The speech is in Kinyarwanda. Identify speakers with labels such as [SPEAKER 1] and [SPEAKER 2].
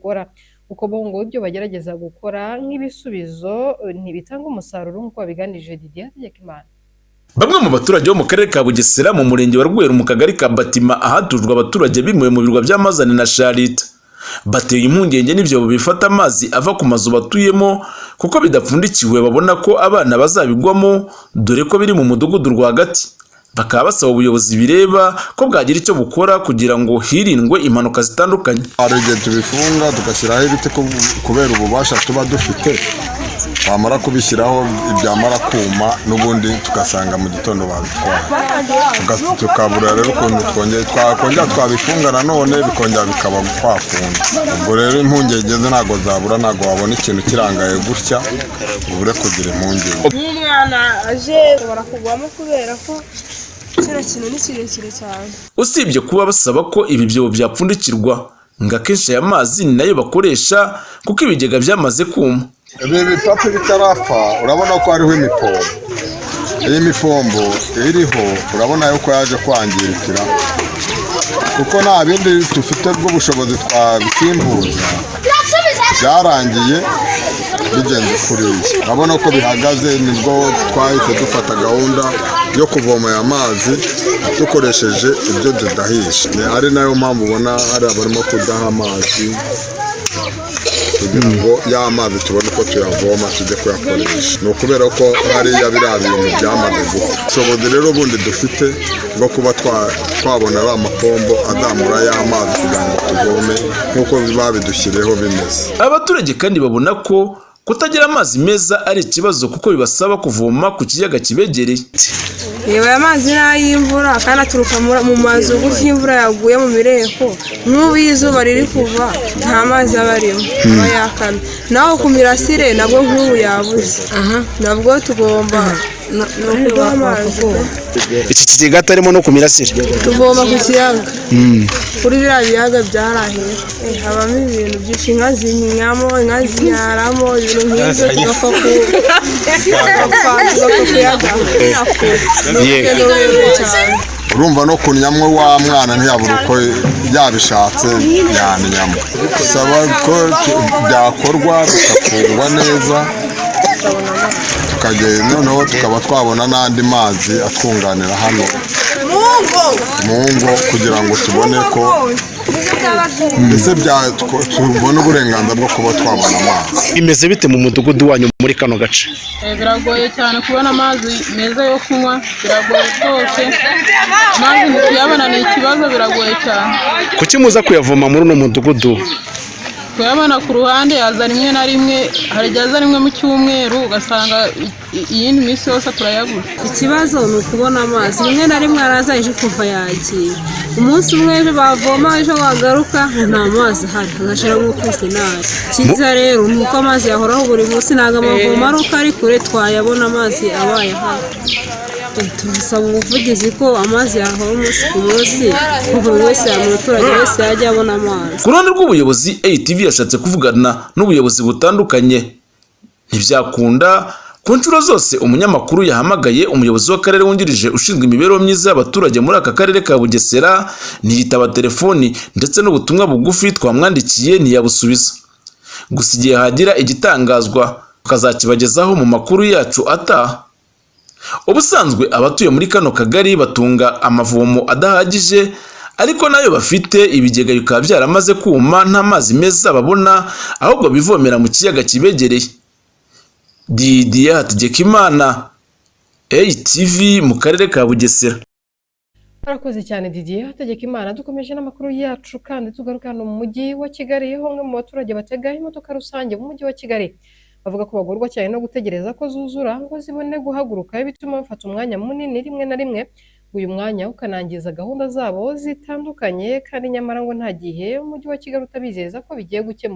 [SPEAKER 1] bikora kuko bo ngo ibyo bagerageza gukora nk'ibisubizo ntibitanga umusaruro nk'uko babiganirije Didier Hategekimana.
[SPEAKER 2] Bamwe mu baturage bo mu karere ka Bugesera mu murenge wa Rweru mu kagari ka Batima ahatujwe abaturage bimuwe mu birwa by'amazane na Sharita bateye impungenge n'ivyobo bifata amazi ava ku mazu batuyemo kuko bidapfundikiwe babona ko abana bazabigwamo dore ko biri mu mudugudu rwagati. Bakaba basaba ubuyobozi bireba ko bwagira icyo bukora kugira ngo hirindwe impanuka zitandukanye.
[SPEAKER 3] Arege tubifunga tugashyiraho ibiti kubera ububasha tuba dufite, bamara kubishyiraho ibyamara kuma n'ubundi tugasanga mu gitondo babitwara, tukabura rero ukuntu twakongera twabifunga nanone bikongera bikaba kwakunda. Ubwo rero impungenge ntabwo zabura, ntabwo wabona ikintu kirangaye gutya ubure kugira impungenge.
[SPEAKER 4] Umwana aje barakugwamo kubera ko kino kintu ni kirekire cyane.
[SPEAKER 2] Usibye kuba basaba ko ibi byobo byapfundikirwa ngo akenshi aya mazi ni nayo bakoresha kuko ibigega byamaze kuma.
[SPEAKER 3] Ibi bipapu bitarapfa urabona ko hariho imipombo. Iyi mipombo iriho urabona yuko yaje kwangirikira kuko nta bindi dufite bw'ubushobozi twabisimbuza, byarangiye bigenze kuriya. Urabona ko bihagaze, nibwo twahise dufata gahunda yo kuvoma aya mazi dukoresheje ibyo tudahisha. Ari nayo mpamvu ubona hari abarimo kudaha amazi kugira ngo ya mazi tubone ko tuyavoma tujye kuyakoresha. Ni ukubera ko hariya biriya bintu byamaze gupfa. Ubushobozi rero bundi dufite bwo kuba twabona ari amapombo adamura ya mazi kugira ngo tuvome nk'uko babidushyiriyeho bimeze.
[SPEAKER 2] Abaturage kandi babona ko kutagira amazi meza ari ikibazo kuko bibasaba kuvoma ku kiyaga kibegereye.
[SPEAKER 4] Yewe amazi n'ay'imvura kandi aturuka mu mazu gutya imvura yaguye mu mireko, nk'ubu izuba riri kuva nta mazi aba arimo, aba yakana. Naho ku mirasire nabwo nk'ubu yabuze, nabwo tugomba no kuba amazi.
[SPEAKER 2] Iki kigega atarimo no ku mirasire
[SPEAKER 4] Tuvoma ku kiyaga, kuri biriya biyaga byarahiye habamo ibintu byinshi, inka zinywamo, inka zinyaramo, ibintu nk'ibyo tugapfa kuyaga.
[SPEAKER 3] Urumva no kunyamwa wa mwana ntiyabura uko yabishatse yaninyama. Saba ko byakorwa bigafungwa neza noneho tukaba twabona n'andi mazi atwunganira hano mu ngo kugira ngo tubone ko mbese tubona uburenganzira bwo kuba twabona amazi.
[SPEAKER 2] Bimeze bite mu mudugudu wanyu muri kano gace?
[SPEAKER 5] Biragoye cyane kubona amazi meza yo kunywa, biragoye rwose. Amazi kuyabona ni ikibazo, biragoye cyane.
[SPEAKER 2] Kuki muza kuyavoma muri uno mudugudu?
[SPEAKER 5] Kuyabona ku ruhande yaza rimwe na rimwe, hari igihe aza rimwe mu cyumweru ugasanga iyindi minsi yose turayabura.
[SPEAKER 4] Ikibazo ni ukubona amazi, rimwe na rimwe araza ejo kuva yagiye, umunsi umwe ejo bavoma ejo wagaruka nta mazi ahari, agashira nk'ukwezi nabi. Cyiza rero ni uko amazi yahoraho buri munsi, ntabwo amavomo ari uko ari kure twayabona amazi abaye hafi. Turasaba ubuvugizi ko amazi yahora umunsi ku munsi, buri wese umuturage wese yajya abona amazi.
[SPEAKER 2] Ku ruhande rw'ubuyobozi, ATV yashatse kuvugana n'ubuyobozi butandukanye ntibyakunda. Ku nshuro zose umunyamakuru yahamagaye umuyobozi w'akarere wungirije ushinzwe imibereho myiza y'abaturage muri aka karere ka Bugesera ntiyitaba telefoni, ndetse n'ubutumwa bugufi twamwandikiye ntiyabusubiza. Gusa igihe hagira igitangazwa tukazakibagezaho mu makuru yacu ataha. Ubusanzwe abatuye muri kano kagari batunga amavomo adahagije, ariko nayo bafite ibigega bikaba byaramaze kuma, nta mazi meza babona ahubwo bivomera mu kiyaga kibegereye. Didier Hategekimana, ATV mu karere ka Bugesera.
[SPEAKER 1] Arakoze cyane Didier Hategekimana. Dukomeje n'amakuru yacu kandi tugaruka hano mu mujyi wa Kigali, aho bamwe mu baturage batega imodoka rusange mu mujyi wa Kigali bavuga ko bagorwa cyane no gutegereza ko zuzura ngo zibone guhaguruka, bituma bafata umwanya munini rimwe na rimwe, uyu mwanya ukanangiza gahunda zabo zitandukanye, kandi nyamara ngo nta gihe umujyi wa Kigali utabizeza ko bigiye gukemura